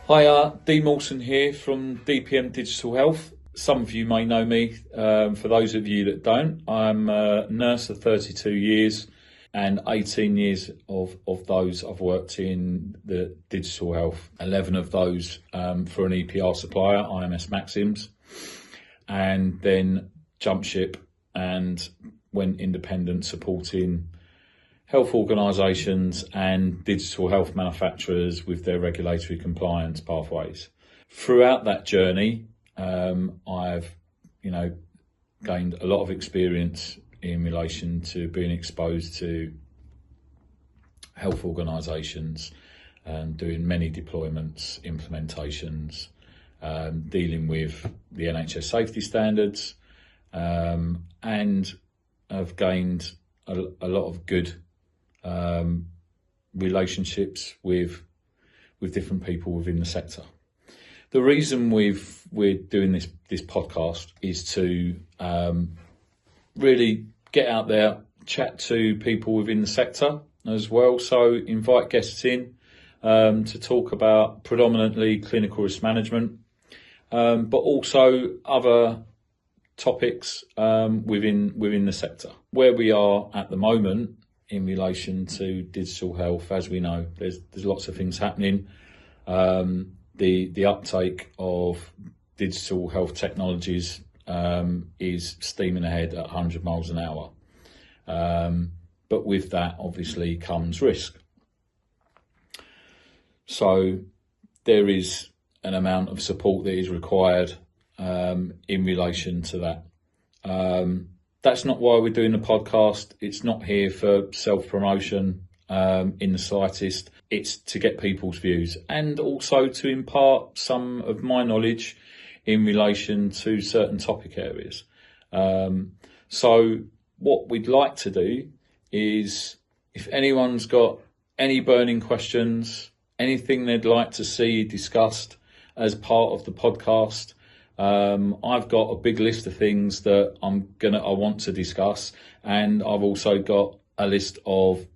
Hi, Dee Mawson here from DPM Digital Health. Some of you may know me. For those of you that don't, I'm a nurse of 32 years and 18 years of those I've worked in the digital health. 11 of those for an EPR supplier, IMS Maxims, and then jumped ship and went independent supporting health organisations and digital health manufacturers with their regulatory compliance pathways. Throughout that journey, I've gained a lot of experience in relation to being exposed to health organisations and doing many deployments, implementations, dealing with the NHS safety standards, and I've gained a lot of good relationships with different people within the sector. The reason we're doing this podcast is to really get out there, chat to people within the sector as well. So invite guests in to talk about predominantly clinical risk management, but also other topics within the sector. Where we are at the moment in relation to digital health, as we know, there's lots of things happening. The uptake of digital health technologies is steaming ahead at 100 miles an hour. But with that, obviously, comes risk. So there is an amount of support that is required in relation to that. That's not why we're doing the podcast. It's not here for self-promotion in the slightest. It's to get people's views and also to impart some of my knowledge in relation to certain topic areas. So what we'd like to do is, if anyone's got any burning questions, anything they'd like to see discussed as part of the podcast, I've got a big list of things that I want to discuss, and I've also got a list of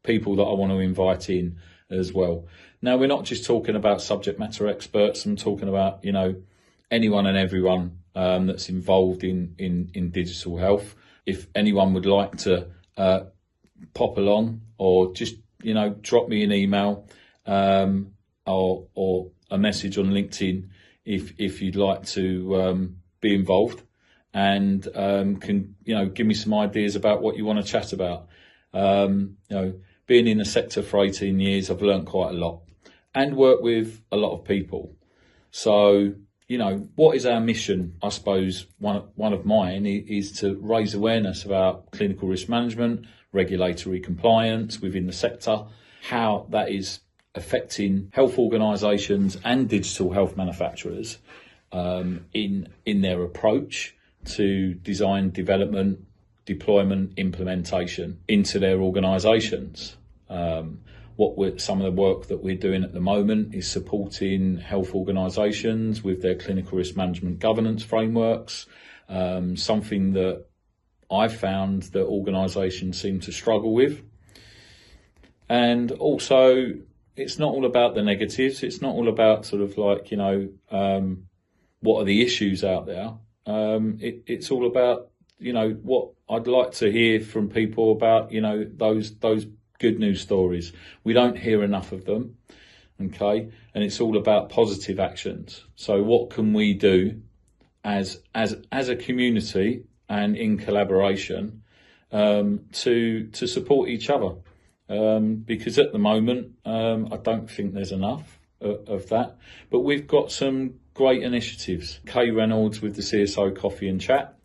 people that I want to invite in as well. Now, we're not just talking about subject matter experts. I'm talking about anyone and everyone that's involved in digital health. If anyone would like to pop along, or just drop me an email or a message on LinkedIn if you'd like to be involved, and can give me some ideas about what you want to chat about. Being in the sector for 18 years, I've learned quite a lot and worked with a lot of people. So what is our mission? I suppose one of mine is to raise awareness about clinical risk management, regulatory compliance within the sector, how that is affecting health organisations and digital health manufacturers in their approach to design, development, deployment, implementation into their organisations. Some of the work that we're doing at the moment is supporting health organisations with their clinical risk management governance frameworks, something that I've found that organisations seem to struggle with. And also, it's not all about the negatives. It's not all about what are the issues out there. It's all about, what I'd like to hear from people about, those good news stories. We don't hear enough of them, okay? And it's all about positive actions. So what can we do as a community and in collaboration to support each other? Because at the moment, I don't think there's enough of that. But we've got some great initiatives. Kay Reynolds with the CSO Coffee and Chat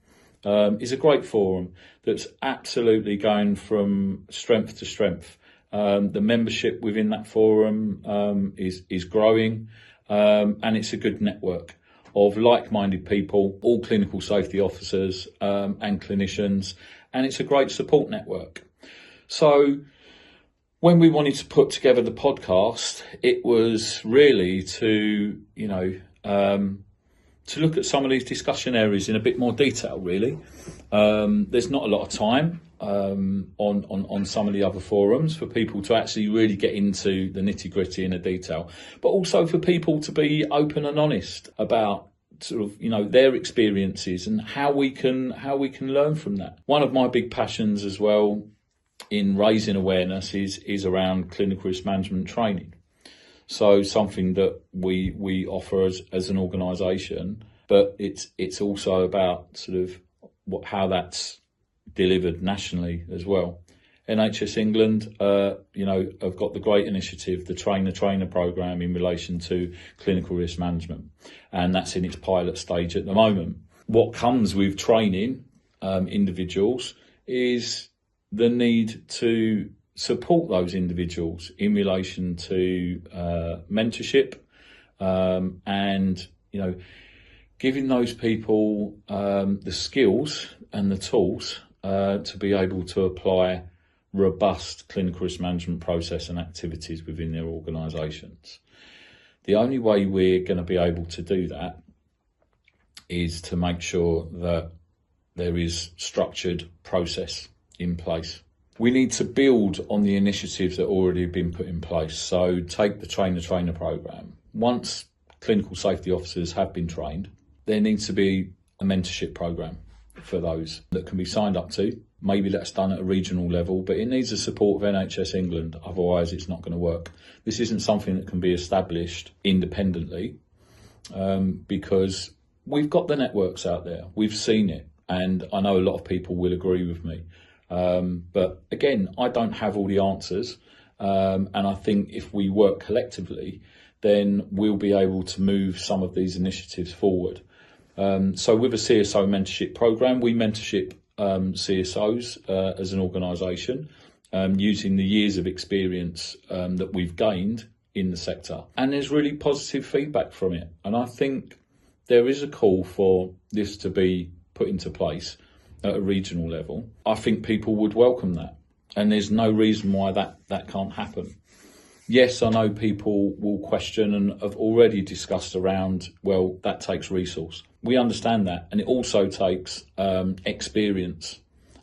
is a great forum that's absolutely going from strength to strength. The membership within that forum is growing, and it's a good network of like-minded people, all clinical safety officers and clinicians, and it's a great support network. So when we wanted to put together the podcast, it was really to look at some of these discussion areas in a bit more detail, really. There's not a lot of time on some of the other forums for people to actually really get into the nitty gritty and the detail, but also for people to be open and honest about sort of, you know, their experiences and how we can learn from that. One of my big passions as well in raising awareness is around clinical risk management training. So something that we offer as an organisation, but it's also about sort of how that's delivered nationally as well. NHS England, have got the great initiative, the Trainer programme in relation to clinical risk management, and that's in its pilot stage at the moment. What comes with training individuals is the need to support those individuals in relation to mentorship, and giving those people the skills and the tools to be able to apply robust clinical risk management process and activities within their organisations. The only way we're going to be able to do that is to make sure that there is structured process in place. We need to build on the initiatives that already have been put in place. So take the Trainer programme. Once clinical safety officers have been trained, there needs to be a mentorship programme for those that can be signed up to. Maybe that's done at a regional level, but it needs the support of NHS England, otherwise it's not going to work. This isn't something that can be established independently, because we've got the networks out there, we've seen it, and I know a lot of people will agree with me. But again, I don't have all the answers, and I think if we work collectively, then we'll be able to move some of these initiatives forward. So with a CSO mentorship programme, we mentorship CSOs as an organisation, using the years of experience that we've gained in the sector. And there's really positive feedback from it. And I think there is a call for this to be put into place at a regional level. I think people would welcome that. And there's no reason why that can't happen. Yes, I know people will question and have already discussed around, well, that takes resource. We understand that. And it also takes experience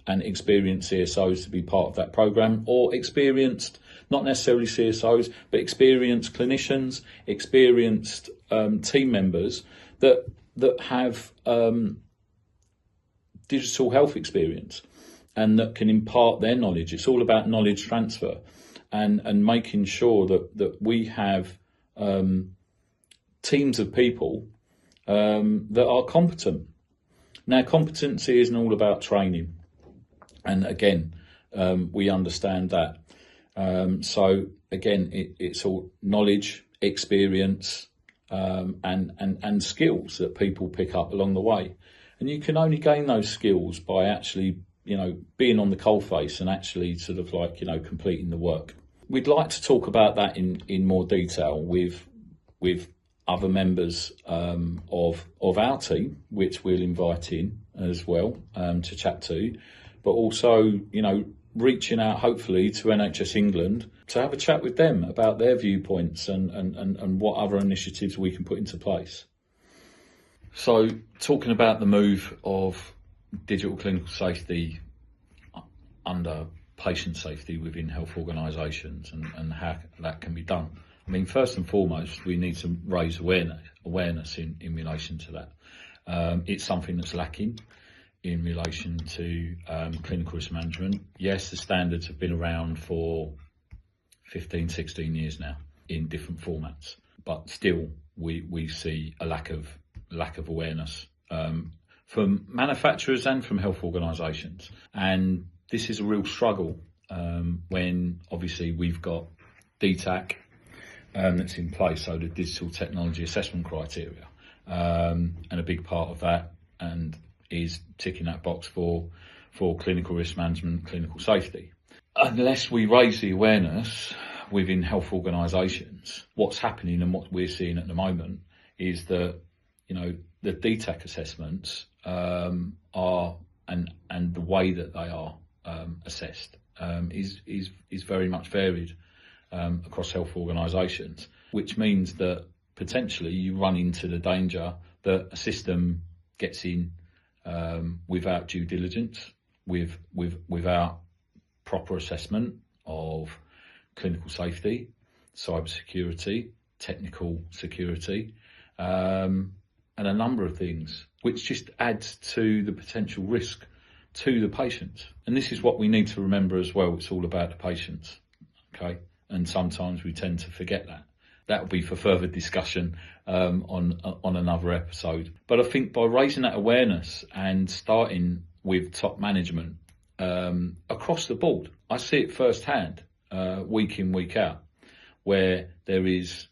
and experienced CSOs to be part of that programme, or experienced, not necessarily CSOs, but experienced clinicians, experienced team members that have digital health experience and that can impart their knowledge. It's all about knowledge transfer. And making sure that we have teams of people that are competent. Now, competency isn't all about training. And again, we understand that. So again, it's all knowledge, experience, and skills that people pick up along the way. And you can only gain those skills by actually, being on the coalface and actually sort of completing the work. We'd like to talk about that in more detail with other members of our team, which we'll invite in as well to chat to, but also, reaching out hopefully to NHS England to have a chat with them about their viewpoints and what other initiatives we can put into place. So talking about the move of digital clinical safety under patient safety within health organisations and how that can be done. I mean, first and foremost, we need to raise awareness in relation to that. It's something that's lacking in relation to clinical risk management. Yes, the standards have been around for 15, 16 years now in different formats, but still we see a lack of awareness from manufacturers and from health organisations. And this is a real struggle when obviously we've got DTAC that's in place, so the digital technology assessment criteria, and a big part of that and is ticking that box for clinical risk management, clinical safety. Unless we raise the awareness within health organisations, what's happening and what we're seeing at the moment is that the DTAC assessments are and the way that they are assessed is very much varied across health organisations, which means that potentially you run into the danger that a system gets in without due diligence, without proper assessment of clinical safety, cybersecurity, technical security, and a number of things, which just adds to the potential risk to the patients. And this is what we need to remember as well. It's all about the patients, okay? And sometimes we tend to forget that. That will be for further discussion on another episode. But I think by raising that awareness and starting with top management across the board, I see it firsthand, week in, week out, where there is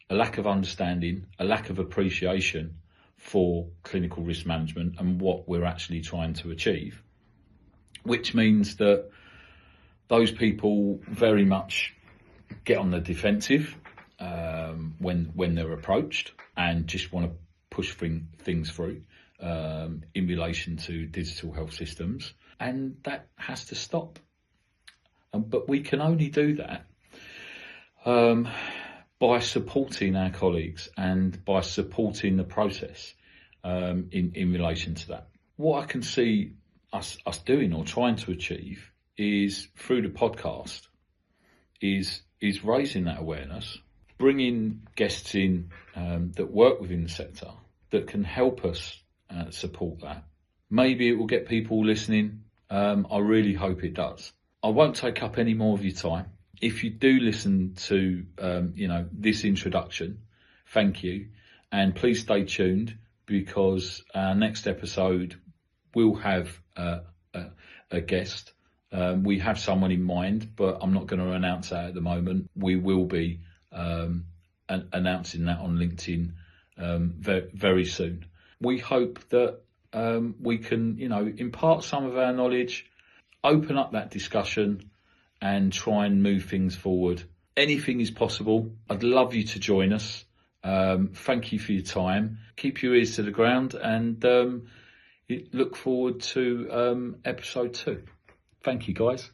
a lack of understanding, a lack of appreciation for clinical risk management and what we're actually trying to achieve, which means that those people very much get on the defensive when they're approached and just want to push things through in relation to digital health systems, and that has to stop. But we can only do that by supporting our colleagues and by supporting the process in relation to that. What I can see us doing or trying to achieve is through the podcast is raising that awareness, bringing guests in that work within the sector that can help us support that. Maybe it will get people listening. I really hope it does. I won't take up any more of your time. If you do listen to this introduction, thank you, and please stay tuned, because our next episode will have a guest. We have someone in mind, but I'm not going to announce that at the moment. We will be announcing that on LinkedIn very soon. We hope that we can, impart some of our knowledge, open up that discussion, and try and move things forward. Anything is possible. I'd love you to join us. Thank you for your time. Keep your ears to the ground, and look forward to episode 2. Thank you, guys.